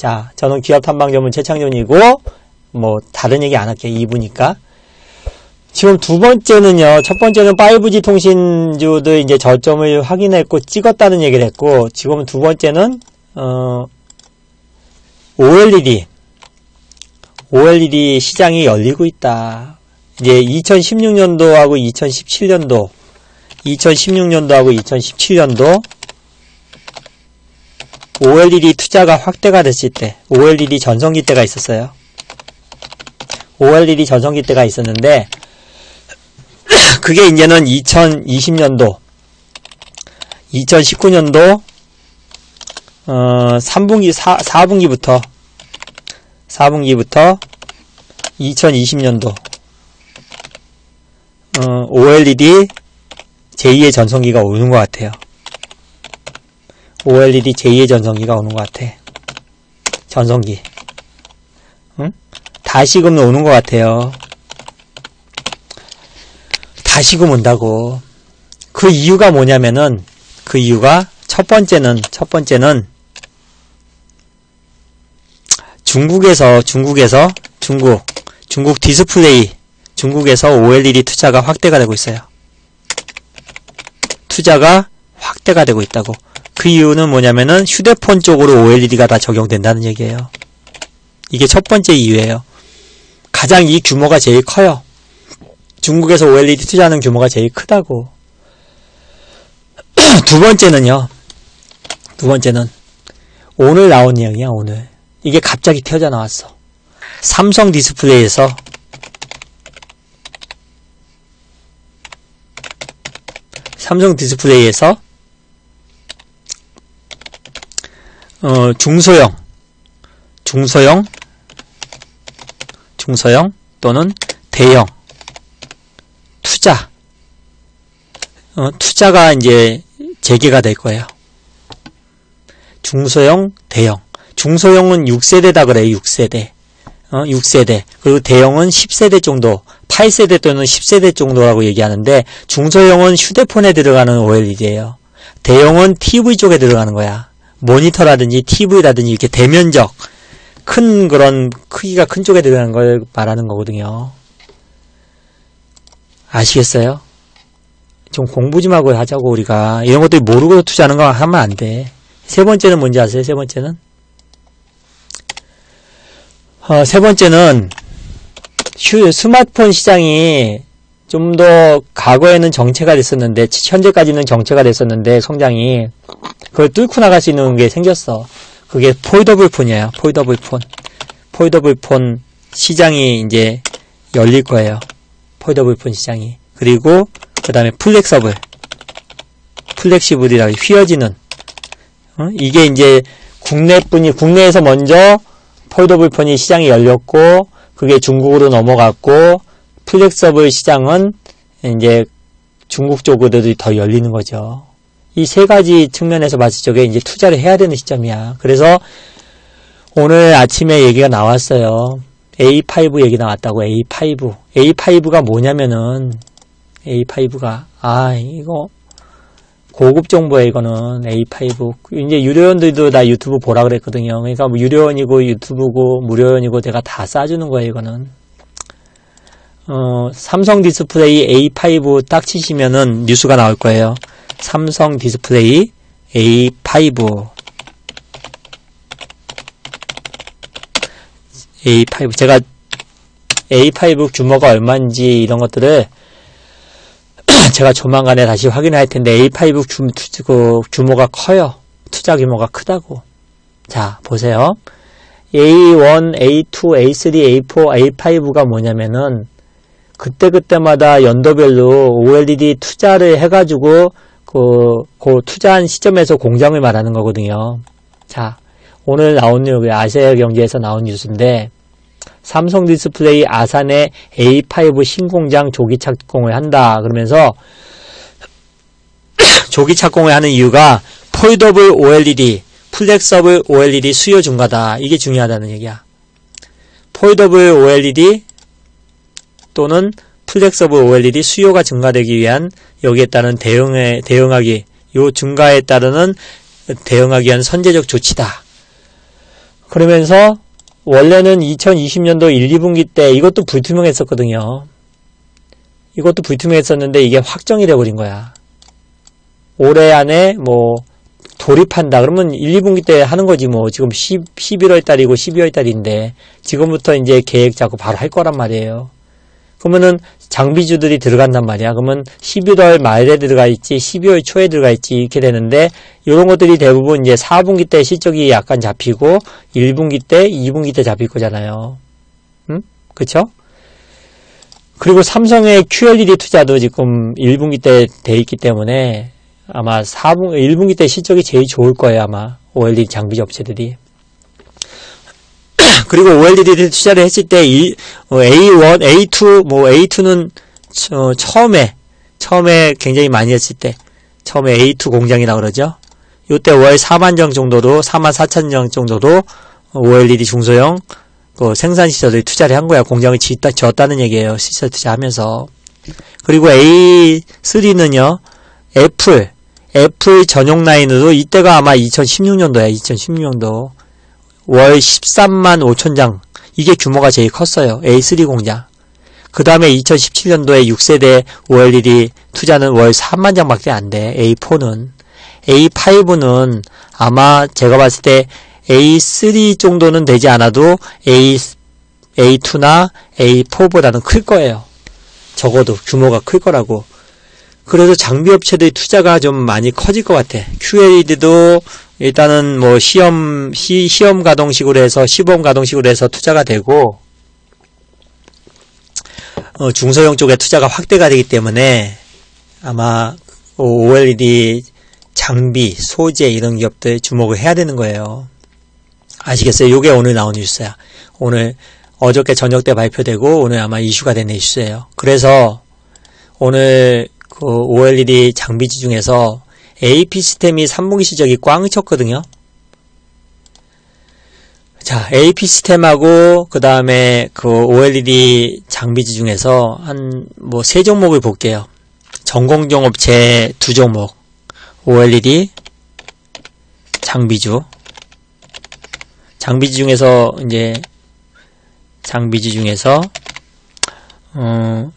자, 저는 기업 탐방 전문 최창준이고, 뭐, 다른 얘기 안 할게요. 2부니까. 지금 두 번째는요, 첫 번째는 5G 통신주도 이제 저점을 확인했고, 찍었다는 얘기를 했고, 지금 두 번째는, OLED 시장이 열리고 있다. 이제 2016년도하고 2017년도하고 2017년도 OLED 투자가 확대가 됐을 때, OLED 전성기 때가 있었어요. OLED 전성기 때가 있었는데, 그게 이제는 2020년도, 2019년도, 4분기부터 2020년도, OLED 제2의 전성기가 오는 것 같아요. OLED 제2의 전성기가 오는 것 같아. 전성기. 응? 다시금 오는 것 같아요. 다시금 온다고. 그 이유가 뭐냐면은, 그 이유가 첫 번째는 중국 디스플레이, 중국에서 OLED 투자가 확대가 되고 있어요. 투자가 확대가 되고 있다고. 그 이유는 뭐냐면은 휴대폰 쪽으로 OLED가 다 적용된다는 얘기예요. 이게 첫 번째 이유예요. 가장 이 규모가 제일 커요. 중국에서 OLED 투자하는 규모가 제일 크다고. 두 번째는 오늘 나온 이야기야, 오늘. 이게 갑자기 튀어져 나왔어. 삼성 디스플레이에서 중소형 또는 대형 투자가 이제 재개가 될 거예요. 중소형, 대형. 중소형은 6세대다 그래요. 6세대. 6세대. 그리고 대형은 10세대 정도, 8세대 또는 10세대 정도라고 얘기하는데, 중소형은 휴대폰에 들어가는 OLED예요. 대형은 TV 쪽에 들어가는 거야. 모니터라든지 TV라든지 이렇게 대면적, 큰 그런 크기가 큰 쪽에 들어가는 걸 말하는 거거든요. 아시겠어요? 좀 공부 좀 하고 하자고, 우리가. 이런 것들 모르고 투자하는 거 하면 안 돼. 세 번째는 뭔지 아세요? 세 번째는 스마트폰 시장이 좀 더 과거에는 정체가 됐었는데, 현재까지는 정체가 됐었는데, 성장이. 그걸 뚫고 나갈 수 있는 게 생겼어. 그게 폴더블 폰이에요. 폴더블 폰 시장이 이제 열릴 거예요. 폴더블 폰 시장이. 그리고, 그 다음에 플렉시블이라고 휘어지는. 이게 이제 국내에서 먼저 폴더블 폰이 시장이 열렸고, 그게 중국으로 넘어갔고, 플렉서블 시장은 이제 중국 쪽으로 더 열리는 거죠. 이 세 가지 측면에서 봤을 적에 이제 투자를 해야 되는 시점이야. 그래서 오늘 아침에 얘기가 나왔어요. A5 얘기 나왔다고. A5가 뭐냐면은, A5가, 이거 고급 정보야, 이거는. A5. 이제 유료원들도 나 유튜브 보라 그랬거든요. 그러니까 뭐 유료원이고 유튜브고 무료원이고 제가 다 싸주는 거예요, 이거는. 삼성 디스플레이 A5 딱 치시면은 뉴스가 나올 거예요. 삼성 디스플레이 A5. 제가 A5 규모가 얼마인지 이런 것들을 제가 조만간에 다시 확인할 텐데, A5 규모가 커요. 투자 규모가 크다고. 자, 보세요. A1, A2, A3, A4, A5가 뭐냐면은, 그때마다 연도별로 OLED 투자를 해가지고, 그 투자한 시점에서 공장을 말하는 거거든요. 자, 오늘 나온 뉴스, 아시아 경제에서 나온 뉴스인데, 삼성 디스플레이 아산에 A5 신공장 조기 착공을 한다. 그러면서 조기 착공을 하는 이유가 폴더블 OLED, 플렉서블 OLED 수요 증가다. 이게 중요하다는 얘기야. 폴더블 OLED 또는 플렉서블 OLED 수요가 증가되기 위한, 여기에 따른 요 증가에 따르는 대응하기 위한 선제적 조치다. 그러면서 원래는 2020년도 1, 2분기 때 이것도 불투명했었거든요. 이것도 불투명했었는데 이게 확정이 돼버린 거야. 올해 안에 뭐 돌입한다. 그러면 1, 2분기 때 하는 거지 뭐. 지금 11월 달이고 12월 달인데 지금부터 이제 계획 잡고 바로 할 거란 말이에요. 그러면은 장비주들이 들어간단 말이야. 그러면 11월 말에 들어가 있지 12월 초에 들어가 있지 이렇게 되는데 이런 것들이 대부분 이제 4분기 때 실적이 약간 잡히고 1분기 때 2분기 때 잡힐 거잖아요. 응? 그쵸? 그리고 삼성의 QLED 투자도 지금 1분기 때 돼 있기 때문에 아마 1분기 때 실적이 제일 좋을 거예요. 아마 OLED 장비 업체들이. 그리고 OLED 투자를 했을 때 A1, A2, 뭐 A2는 처음에 굉장히 많이 했을 때 처음에 A2 공장이라고 그러죠. 요때 월 4만 정 정도로 4만 4천 정 정도로 OLED 중소형 그 생산 시설을 투자를 한 거야. 공장을 지었다는 얘기예요. 시설 투자하면서. 그리고 A3는요. 애플 전용 라인으로 이때가 아마 2016년도야. 2016년도. 월 13만 5천 장. 이게 규모가 제일 컸어요. A3 공장. 그 다음에 2017년도에 6세대 OLED 투자는 월 3만 장밖에 안 돼. A4는. A5는 아마 제가 봤을 때 A3 정도는 되지 않아도 A2나 A4보다는 클 거예요. 적어도 규모가 클 거라고. 그래서 장비업체들의 투자가 좀 많이 커질 것 같아. QLED도 일단은 뭐 시험 가동식으로 해서 시범 가동식으로 해서 투자가 되고 중소형 쪽에 투자가 확대가 되기 때문에 아마 OLED 장비, 소재 이런 기업들 주목을 해야 되는 거예요. 아시겠어요? 요게 오늘 나온 뉴스야. 오늘 어저께 저녁 때 발표되고 오늘 아마 이슈가 된 뉴스예요. 그래서 오늘 그 OLED 장비주 중에서 AP시스템이 3분기 실적이 꽝 쳤거든요. 자, AP시스템하고 그 다음에 그 OLED 장비주 중에서 한 뭐 3종목을 볼게요. 전공정 업체 2종목, OLED 장비주 중에서 이제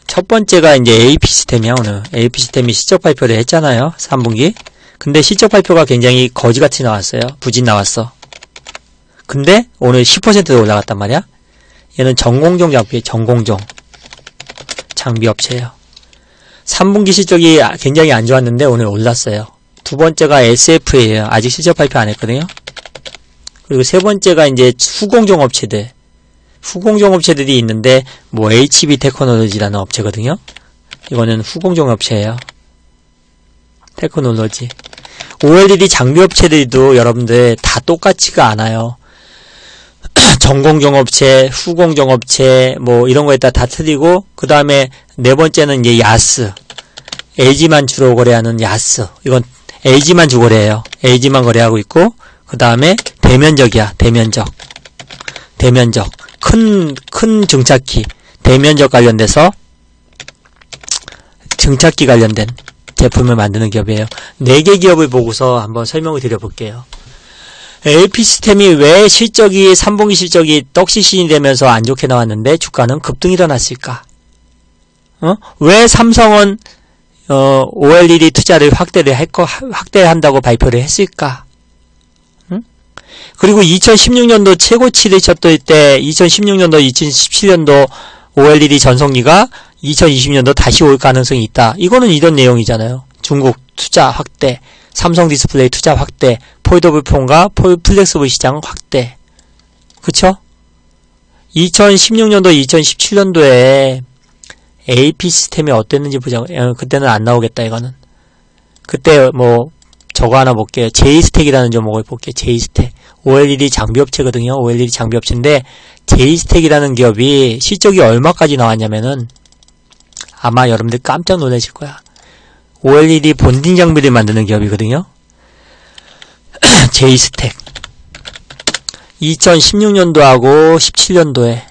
첫 번째가 이제 AP시스템이야. 오늘 AP시스템이 실적 발표를 했잖아요. 3분기. 근데 실적 발표가 굉장히 거지같이 나왔어요. 부진 나왔어. 근데 오늘 10%도 올라갔단 말이야. 얘는 전공정 장비 업체예요. 3분기 실적이 굉장히 안 좋았는데 오늘 올랐어요. 두 번째가 SF예요. 아직 실적 발표 안 했거든요. 그리고 세 번째가 이제 후공정 업체들이 있는데 뭐 HB 테크놀로지라는 업체거든요. 이거는 후공정 업체예요. 테크놀로지. OLED 장비 업체들도 여러분들 다 똑같지가 않아요. 전공정 업체, 후공정 업체 뭐 이런 거에 따라 다 틀리고 그 다음에 네 번째는 이제 야스. LG만 주로 거래하는 야스. 이건 LG만 주 거래해요. LG만 거래하고 있고 그 다음에 대면적이야. 대면적. 큰 증착기. 대면적 관련돼서 증착기 관련된 제품을 만드는 기업이에요. 4개 기업을 보고서 한번 설명을 드려볼게요. AP시스템이 왜 3분기 실적이 떡시신이 되면서 안 좋게 나왔는데 주가는 급등 일어났을까? 왜 삼성은 OLED 투자를 확대한다고 발표를 했을까? 그리고 2016년도 최고치를 쳤을 때 2016년도, 2017년도 OLED 전성기가 2020년도 다시 올 가능성이 있다. 이거는 이런 내용이잖아요. 중국 투자 확대, 삼성 디스플레이 투자 확대, 폴더블 폰과 플렉스블 시장 확대. 그쵸? 2016년도, 2017년도에 AP 시스템이 어땠는지 보자. 그때는 안 나오겠다, 이거는. 그때 뭐 저거 하나 볼게요. 제이스텍이라는 종목을 볼게요. 제이스텍. OLED 장비업체거든요. OLED 장비업체인데 제이스텍이라는 기업이 실적이 얼마까지 나왔냐면은 아마 여러분들 깜짝 놀라실 거야. OLED 본딩 장비를 만드는 기업이거든요. 제이스텍. 2016년도하고 17년도에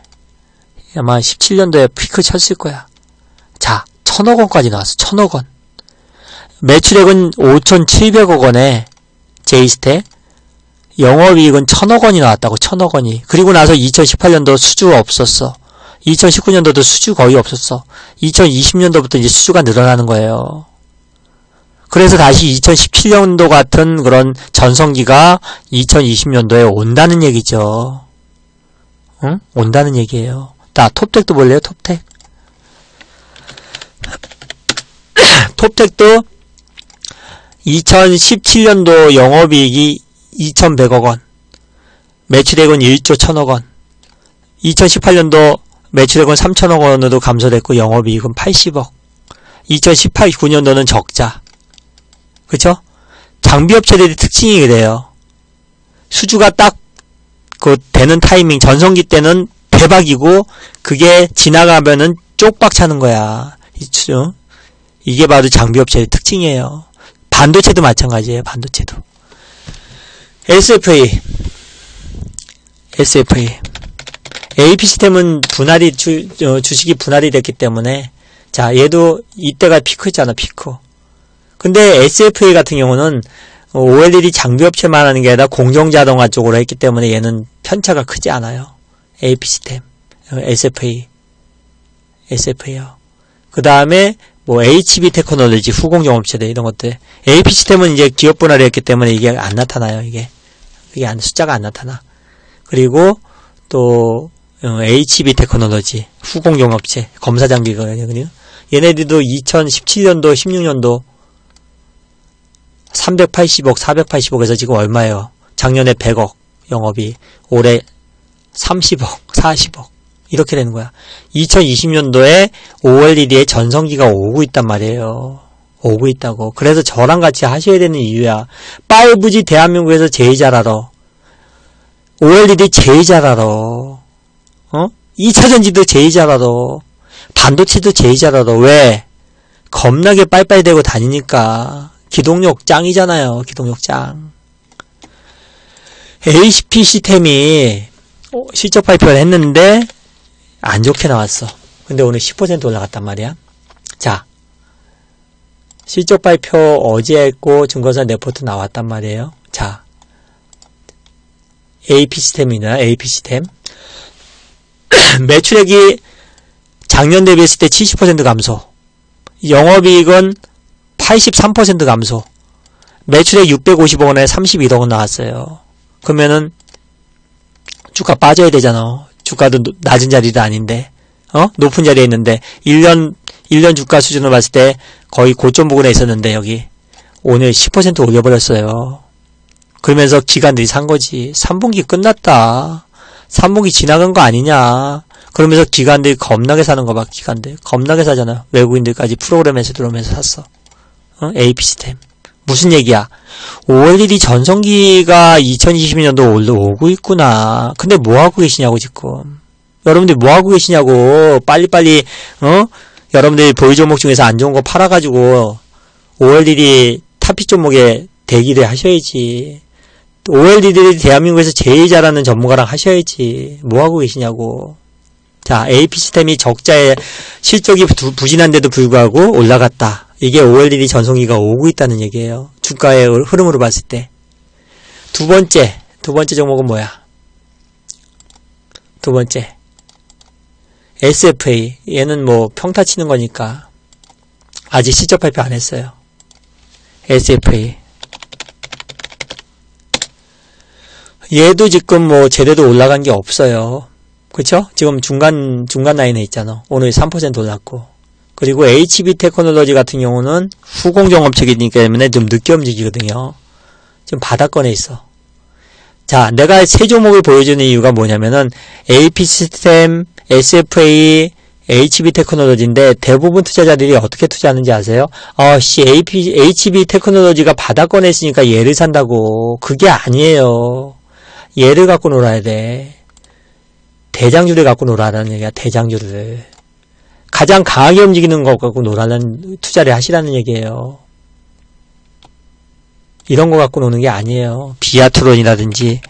아마 17년도에 피크 쳤을 거야. 자, 1000억 원까지 나왔어. 1000억 원. 매출액은 5,700억 원에 제이스텍. 영업이익은 1,000억 원이 나왔다고. 1,000억 원이. 그리고 나서 2018년도 수주 없었어. 2019년도도 수주 거의 없었어. 2020년도부터 이제 수주가 늘어나는 거예요. 그래서 다시 2017년도 같은 그런 전성기가 2020년도에 온다는 얘기죠. 응? 온다는 얘기예요. 자, 톱텍도 볼래요? 톱텍. 톱텍도 2017년도 영업이익이 2,100억 원, 매출액은 1조 1,000억 원, 2018년도 매출액은 3,000억 원으로 감소됐고 영업이익은 80억, 2018-19년도는 적자. 그쵸? 장비업체들의 특징이 그래요. 수주가 딱 그 되는 타이밍, 전성기 때는 대박이고 그게 지나가면은 쪽박 차는 거야. 이게 바로 장비업체의 특징이에요. 반도체도 마찬가지예요. 반도체도. SFA. AP 시스템은 분할이 주식이 분할이 됐기 때문에 자, 얘도 이때가 피크였잖아. 피크. 근데 SFA 같은 경우는 OLED 장비업체만 하는 게 아니라 공정자동화 쪽으로 했기 때문에 얘는 편차가 크지 않아요. AP 시스템, SFA요. 그 다음에 뭐 HB 테크놀로지, 후공정업체들 이런 것들. AP 시스템은 이제 기업 분할이 했기 때문에 이게 안 나타나요. 이게 숫자가 안 나타나. 그리고 또 HB 테크놀로지, 후공정업체, 검사장비거든요. 얘네들도 2017년도, 16년도 380억, 480억에서 지금 얼마예요? 작년에 100억 영업이, 올해 30억, 40억 이렇게 되는 거야. 2020년도에 OLED의 전성기가 오고 있단 말이에요. 오고 있다고. 그래서 저랑 같이 하셔야 되는 이유야. 5G 대한민국에서 제일 잘 알아. OLED 제일 잘 알아. 2차전지도 제일 잘 알아. 반도체도 제일 잘 알아. 왜? 겁나게 빨빨 대고 다니니까. 기동력 짱이잖아요. 기동력 짱. HP 시스템이 실적 발표를 했는데 안 좋게 나왔어. 근데 오늘 10% 올라갔단 말이야. 자, 실적 발표 어제 했고 증거사 레포트 나왔단 말이에요. 자, AP 시스템이나 AP 시스템 매출액이 작년 대비했을 때 70% 감소, 영업이익은 83% 감소, 매출액 650억 원에 31억 원 나왔어요. 그러면은 주가 빠져야 되잖아. 주가도 낮은 자리도 아닌데, 높은 자리에 있는데 1년 주가 수준을 봤을 때 거의 고점 부근에 있었는데 여기 오늘 10% 올려버렸어요. 그러면서 기관들이 산 거지. 3분기 끝났다. 3분기 지나간 거 아니냐. 그러면서 기관들이 겁나게 사는 거 봐. 기관들 겁나게 사잖아. 외국인들까지 프로그램에서 들어오면서 샀어. AP 시스템. 무슨 얘기야? OLED 전성기가 2022년도 올라오고 있구나. 근데 뭐하고 계시냐고 지금. 여러분들 뭐하고 계시냐고. 빨리빨리 여러분들이 보유 종목 중에서 안 좋은 거 팔아가지고 OLED 탑픽 종목에 대기를 하셔야지. OLED들이 대한민국에서 제일 잘하는 전문가랑 하셔야지. 뭐하고 계시냐고. 자, AP 시스템이 적자에 실적이 부진한데도 불구하고 올라갔다. 이게 OLED 전성기가 오고 있다는 얘기예요. 주가의 흐름으로 봤을 때. 두 번째 종목은 뭐야? 두 번째. SFA. 얘는 뭐 평타 치는 거니까. 아직 실적 발표 안 했어요. SFA. 얘도 지금 뭐 제대로 올라간 게 없어요. 그쵸? 지금 중간 라인에 있잖아. 오늘 3% 올랐고. 그리고 HB 테크놀로지 같은 경우는 후공정업체이기 때문에 좀 늦게 움직이거든요. 지금 바닥권에 있어. 자, 내가 세 종목을 보여주는 이유가 뭐냐면은 AP 시스템, SFA, HB 테크놀로지인데 대부분 투자자들이 어떻게 투자하는지 아세요? HB 테크놀로지가 바닥권에 있으니까 얘를 산다고. 그게 아니에요. 얘를 갖고 놀아야 돼. 대장주를 갖고 놀아라는 얘기야. 대장주를. 가장 강하게 움직이는 것 갖고 놀아라는, 투자를 하시라는 얘기예요. 이런 거 갖고 노는 게 아니에요. 비아트론이라든지.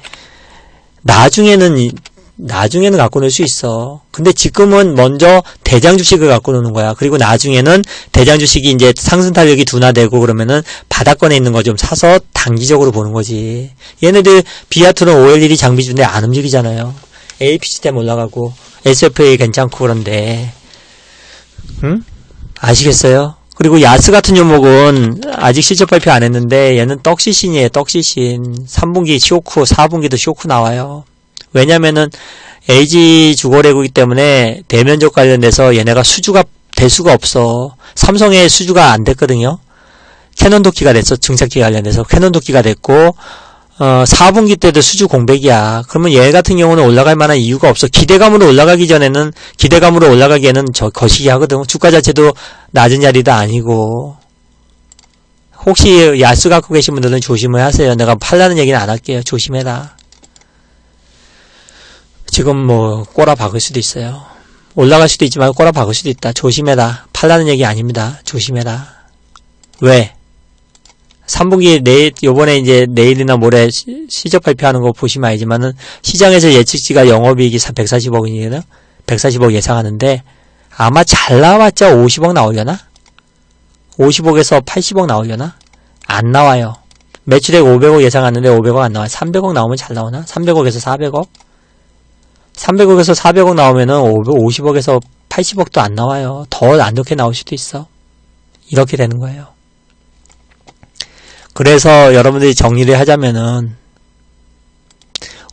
나중에는 나중에는 갖고 놀 수 있어. 근데 지금은 먼저 대장 주식을 갖고 노는 거야. 그리고 나중에는 대장 주식이 이제 상승 탄력이 둔화되고 그러면은 바닥권에 있는 거 좀 사서 단기적으로 보는 거지. 얘네들 비아트는 OLED 장비주인데 안 움직이잖아요. APC 때문에 올라가고 SFA 괜찮고 그런데 응? 아시겠어요? 그리고 야스 같은 종목은 아직 실적 발표 안 했는데 얘는 떡시신이에요. 떡시신. 3분기 쇼크, 4분기도 쇼크 나와요. 왜냐면은 LG 주거래국이기 때문에 대면적 관련돼서 얘네가 수주가 될 수가 없어. 삼성의 수주가 안 됐거든요. 캐논 도끼가 됐어. 증착기 관련돼서 캐논 도끼가 됐고 4분기 때도 수주 공백이야. 그러면 얘 같은 경우는 올라갈 만한 이유가 없어. 기대감으로 올라가기에는 저 거시기 하거든. 주가 자체도 낮은 자리도 아니고. 혹시 야스 갖고 계신 분들은 조심을 하세요. 내가 팔라는 얘기는 안 할게요. 조심해라. 지금 뭐 꼬라 박을 수도 있어요. 올라갈 수도 있지만 꼬라 박을 수도 있다. 조심해라. 팔라는 얘기 아닙니다. 조심해라. 왜? 3분기 요번에 이제 내일이나 모레 실적 발표하는 거 보시면 알지만은 시장에서 예측치가 영업이익이 140억이거든? 140억 예상하는데 아마 잘 나왔자 50억 나오려나? 50억에서 80억 나오려나? 안 나와요. 매출액 500억 예상하는데 500억 안 나와요. 300억 나오면 잘 나오나? 300억에서 400억? 300억에서 400억 나오면은 50억에서 80억도 안 나와요. 더 안 좋게 나올 수도 있어. 이렇게 되는 거예요. 그래서 여러분들이 정리를 하자면은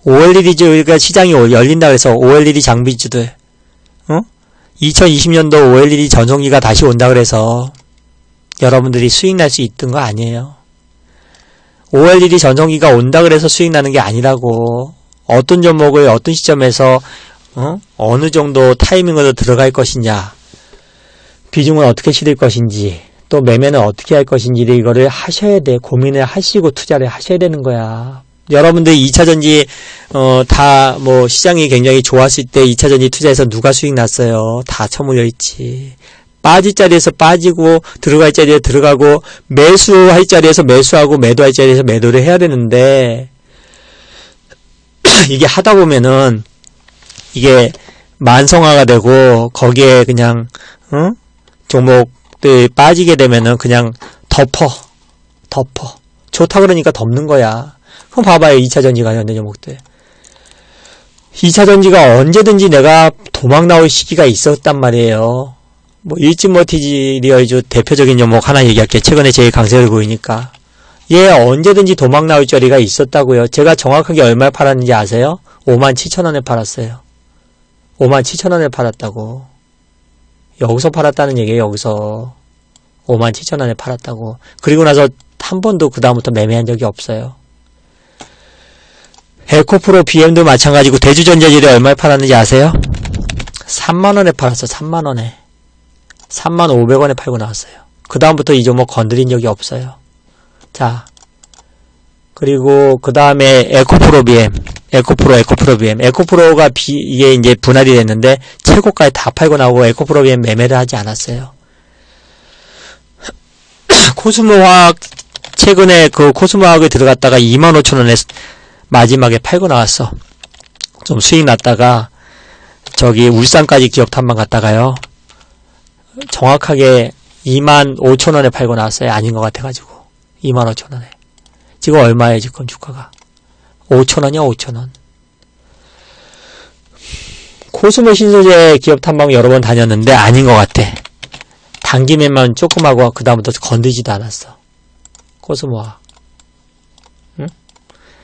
OLED가 시장이 열린다 그래서 OLED 장비주들 2020년도 OLED 전성기가 다시 온다 그래서 여러분들이 수익 날 수 있던 거 아니에요. OLED 전성기가 온다 그래서 수익 나는 게 아니라고. 어떤 종목을 어떤 시점에서 어느 정도 타이밍으로 들어갈 것이냐, 비중은 어떻게 실을 것인지, 또 매매는 어떻게 할 것인지를 이거를 하셔야 돼. 고민을 하시고 투자를 하셔야 되는 거야. 여러분들 2차전지 다 뭐 시장이 굉장히 좋았을 때 2차전지 투자해서 누가 수익 났어요? 다 처물려 있지. 빠질 자리에서 빠지고 들어갈 자리에 들어가고 매수할 자리에서 매수하고 매도할 자리에서 매도를 해야 되는데 이게 하다 보면은 이게 만성화가 되고 거기에 그냥 종목들 빠지게 되면은 그냥 덮어 좋다 그러니까 덮는 거야. 그럼 봐봐요. 2차전지 관련된 종목들 2차전지가 언제든지 내가 도망 나올 시기가 있었단 말이에요. 뭐 일진머티리얼즈 대표적인 종목 하나 얘기할게요. 최근에 제일 강세를 보이니까 얘 언제든지 도망 나올 자리가 있었다고요. 제가 정확하게 얼마에 팔았는지 아세요? 57,000원에 팔았어요. 57,000원에 팔았다고. 여기서 팔았다는 얘기예요. 여기서 57,000원에 팔았다고. 그리고 나서 한 번도 그 다음부터 매매한 적이 없어요. 에코프로 BM도 마찬가지고 대주전자질이 얼마에 팔았는지 아세요? 3만원에 팔았어. 3만원에. 35,500원에 팔고 나왔어요. 그 다음부터 이 종목 건드린 적이 없어요. 자, 그리고 그 다음에 에코프로 BM, 에코프로 BM, 에코프로가 이게 이제 분할이 됐는데 최고가에 다 팔고 나오고 에코프로 BM 매매를 하지 않았어요. 코스모화학 최근에 그 코스모화학에 들어갔다가 25,000원에 마지막에 팔고 나왔어. 좀 수익 났다가 저기 울산까지 기업 탐방 갔다가요. 정확하게 25,000원에 팔고 나왔어요. 아닌 것 같아가지고. 25,000원에. 지금 얼마예요, 지금 주가가? 5,000원이야, 5,000원. 코스모 신소재 기업 탐방 여러 번 다녔는데 아닌 것 같아. 단기 매만 조금 하고 그 다음부터 건드지도 않았어. 코스모와. 응?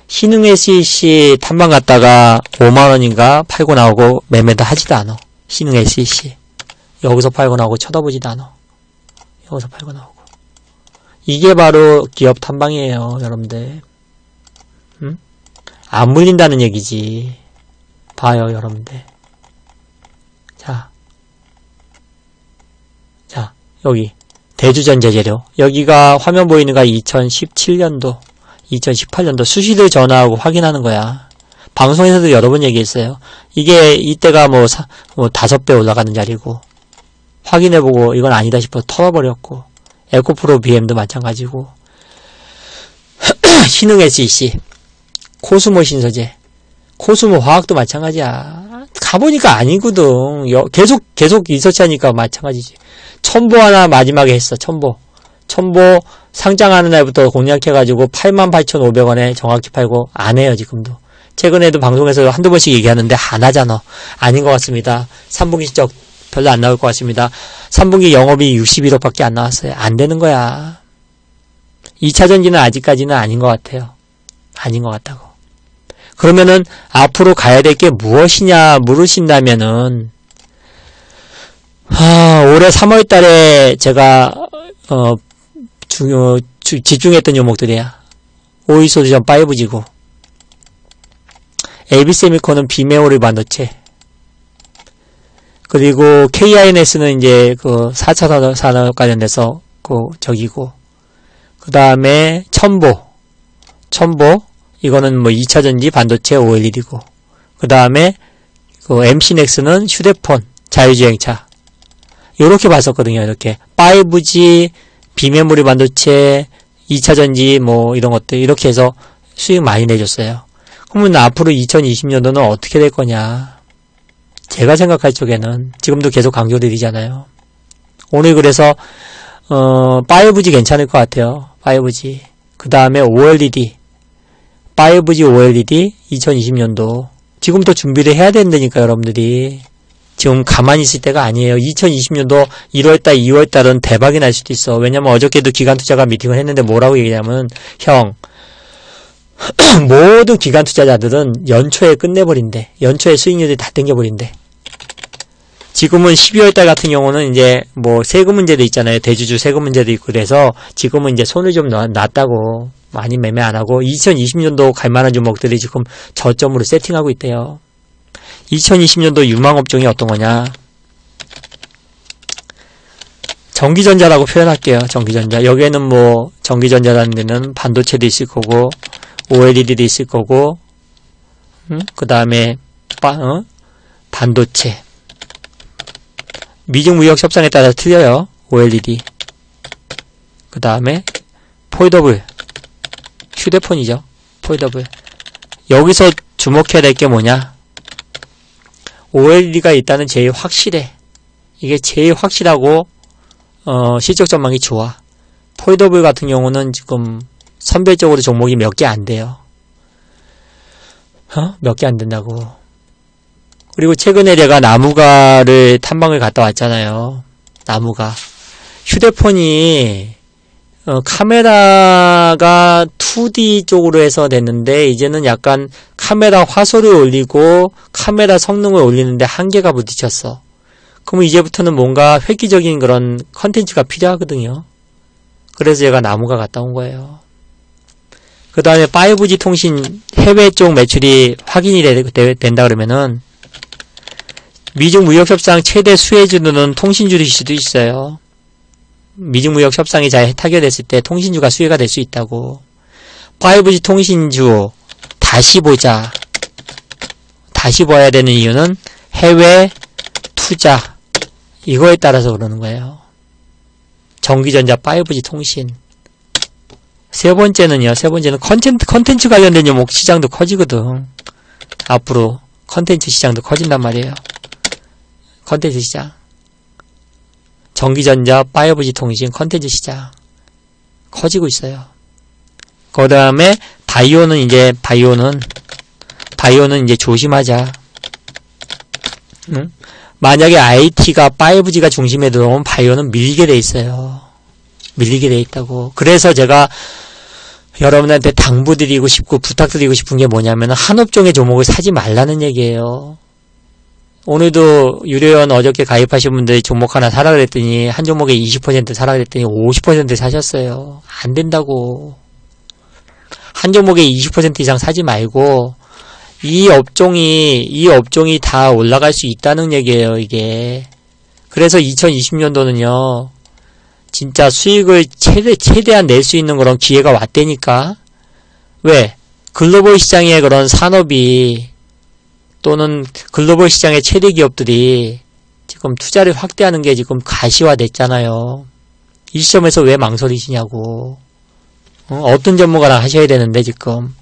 신흥 SEC 탐방 갔다가 5만원인가 팔고 나오고 매매도 하지도 않아. 신흥 SEC. 여기서 팔고 나오고 쳐다보지도 않아. 여기서 팔고 나오고. 이게 바로 기업 탐방이에요, 여러분들. 응? 안 물린다는 얘기지. 봐요, 여러분들. 자, 여기 대주전자재료. 여기가 화면 보이는 거 2017년도, 2018년도 수시를 전화하고 확인하는 거야. 방송에서도 여러 번 얘기했어요. 이게 이때가 뭐 5배 올라가는 자리고 확인해보고 이건 아니다 싶어서 털어버렸고 에코프로 BM도 마찬가지고 신흥 SEC, 코스모 신소재, 코스모 화학도 마찬가지야. 가보니까 아니거든. 계속 리서치하니까 마찬가지지. 첨보 하나 마지막에 했어. 첨보 상장하는 날부터 공략해가지고 88,500원에 정확히 팔고 안 해요, 지금도. 최근에도 방송에서 한두 번씩 얘기하는데 안 하잖아. 아닌 것 같습니다. 3분기 실적 별로 안 나올 것 같습니다. 3분기 영업이 61억밖에 안 나왔어요. 안 되는 거야. 2차전지는 아직까지는 아닌 것 같아요. 아닌 것 같다고. 그러면은 앞으로 가야 될 게 무엇이냐 물으신다면은 올해 3월 달에 제가 집중했던 종목들이야. 오이소디전 5G고 LB세미콘은 비메모리 반도체, 그리고 KINS는 이제 그 4차 산업 관련돼서 저기고, 그 다음에 첨보 이거는 뭐 2차전지 반도체 OLED고, 그 다음에 그 MC넥스는 휴대폰 자율주행차. 요렇게 봤었거든요. 이렇게 5G 비메모리 반도체 2차전지 뭐 이런 것들 이렇게 해서 수익 많이 내줬어요. 그러면 앞으로 2020년도는 어떻게 될 거냐. 제가 생각할 쪽에는 지금도 계속 강조드리잖아요. 오늘 그래서 5G 괜찮을 것 같아요. 5G. 그 다음에 OLED. 5G OLED 2020년도. 지금부터 준비를 해야 된다니까 여러분들이. 지금 가만히 있을 때가 아니에요. 2020년도 1월달, 2월달은 대박이 날 수도 있어. 왜냐면 어저께도 기관투자가 미팅을 했는데 뭐라고 얘기냐면, 형, 모든 기관투자자들은 연초에 끝내버린대. 연초에 수익률이 다 땡겨버린대. 지금은 12월달 같은 경우는 이제 뭐 세금 문제도 있잖아요. 대주주 세금 문제도 있고 그래서 지금은 이제 손을 좀 놨다고. 많이 매매 안 하고 2020년도 갈만한 종목들이 지금 저점으로 세팅하고 있대요. 2020년도 유망업종이 어떤 거냐? 전기전자라고 표현할게요. 전기전자. 여기에는 뭐 전기전자라는 데는 반도체도 있을 거고 OLED도 있을 거고 그 다음에 반도체. 미중 무역 협상에 따라 틀려요. OLED. 그 다음에 폴더블. 휴대폰이죠. 폴더블. 여기서 주목해야 될 게 뭐냐? OLED가 일단은 제일 확실해. 이게 제일 확실하고 실적 전망이 좋아. 폴더블 같은 경우는 지금 선별적으로 종목이 몇 개 안 돼요. 몇 개 안 된다고. 그리고 최근에 제가 나무가를 탐방을 갔다 왔잖아요. 나무가. 휴대폰이 카메라가 2D 쪽으로 해서 됐는데 이제는 약간 카메라 화소를 올리고 카메라 성능을 올리는데 한계가 부딪혔어. 그럼 이제부터는 뭔가 획기적인 그런 컨텐츠가 필요하거든요. 그래서 제가 나무가 갔다 온 거예요. 그 다음에 5G 통신 해외 쪽 매출이 확인이 된다 그러면은 미중 무역 협상 최대 수혜주는 통신주일 수도 있어요. 미중 무역 협상이 잘 타결됐을 때 통신주가 수혜가 될 수 있다고. 5G 통신주 다시 보자. 다시 봐야 되는 이유는 해외 투자 이거에 따라서 그러는 거예요. 전기전자 5G 통신. 세 번째는 컨텐츠 관련된 종목 시장도 커지거든. 앞으로 컨텐츠 시장도 커진단 말이에요. 컨텐츠 시장. 전기전자, 5G 통신, 컨텐츠 시장. 커지고 있어요. 그 다음에, 바이오는 이제 조심하자. 응? 만약에 IT가 5G가 중심에 들어오면 바이오는 밀리게 돼 있어요. 밀리게 돼 있다고. 그래서 제가 여러분한테 당부드리고 싶고 부탁드리고 싶은 게 뭐냐면 한 업종의 종목을 사지 말라는 얘기예요. 오늘도 유료원 어저께 가입하신 분들이 종목 하나 사라 그랬더니 한 종목에 20% 사라 그랬더니 50% 사셨어요. 안 된다고. 한 종목에 20% 이상 사지 말고 이 업종이 다 올라갈 수 있다는 얘기예요, 이게. 그래서 2020년도는요. 진짜 수익을 최대한 낼 수 있는 그런 기회가 왔다니까. 왜? 글로벌 시장의 그런 산업이 또는 글로벌 시장의 최대 기업들이 지금 투자를 확대하는 게 지금 가시화됐잖아요. 이 시점에서 왜 망설이시냐고. 어떤 전문가랑 하셔야 되는데 지금.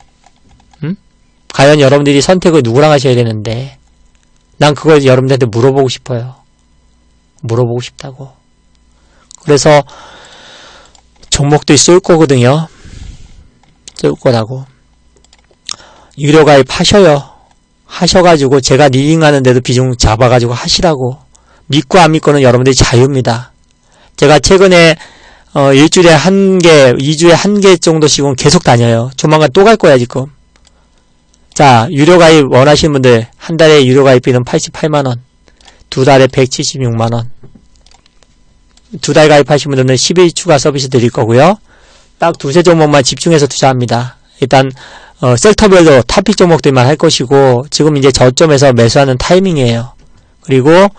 과연 여러분들이 선택을 누구랑 하셔야 되는데, 난 그걸 여러분들한테 물어보고 싶어요. 물어보고 싶다고. 그래서 종목들이 쏠 거거든요. 쏠 거라고. 유료가입 하셔요. 하셔가지고 제가 리딩하는데도 비중 잡아가지고 하시라고. 믿고 안 믿고는 여러분들이 자유입니다. 제가 최근에 일주일에 1개, 2주에 1개 정도씩은 계속 다녀요. 조만간 또 갈 거야 지금. 자, 유료가입 원하시는 분들 한 달에 유료가입비는 88만원, 두 달에 176만원. 두 달 가입하시는 분들은 10일 추가 서비스 드릴 거고요. 딱 두세 종목만 집중해서 투자합니다. 일단 섹터별로 탑픽 종목들만 할 것이고, 지금 이제 저점에서 매수하는 타이밍이에요. 그리고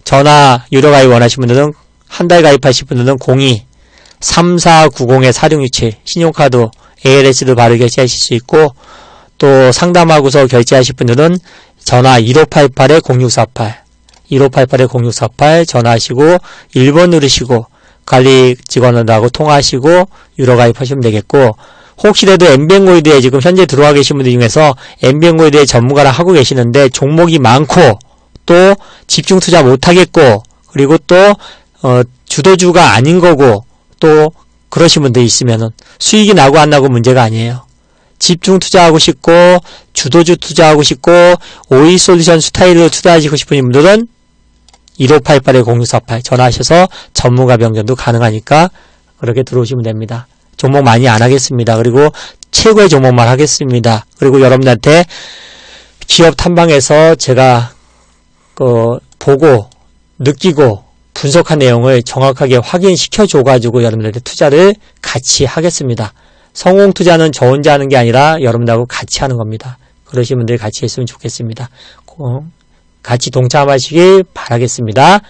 전화 유료 가입 원하시는 분들은 한 달 가입하실 분들은 02-3490-4667 신용카드 ALS도 바로 결제하실 수 있고, 또 상담하고서 결제하실 분들은 전화 1588-0648 1588-0648 전화하시고 1번 누르시고 관리 직원하고 통화하시고 유료 가입하시면 되겠고, 혹시라도 엠비엔골드에 지금 현재 들어와 계신 분들 중에서 엠비엔골드의 전문가를 하고 계시는데 종목이 많고 또 집중 투자 못하겠고, 그리고 또 주도주가 아닌 거고 또 그러신 분들 있으면은 수익이 나고 안 나고 문제가 아니에요. 집중 투자하고 싶고 주도주 투자하고 싶고 오이솔루션 스타일로 투자하시고 싶은 분들은 1588-0648 전화하셔서 전문가 병전도 가능하니까 그렇게 들어오시면 됩니다. 종목 많이 안 하겠습니다. 그리고 최고의 종목만 하겠습니다. 그리고 여러분들한테 기업 탐방에서 제가 보고 느끼고 분석한 내용을 정확하게 확인시켜 줘가지고 여러분들한테 투자를 같이 하겠습니다. 성공 투자는 저 혼자 하는 게 아니라 여러분들하고 같이 하는 겁니다. 그러신 분들 같이 했으면 좋겠습니다. 같이 동참하시길 바라겠습니다.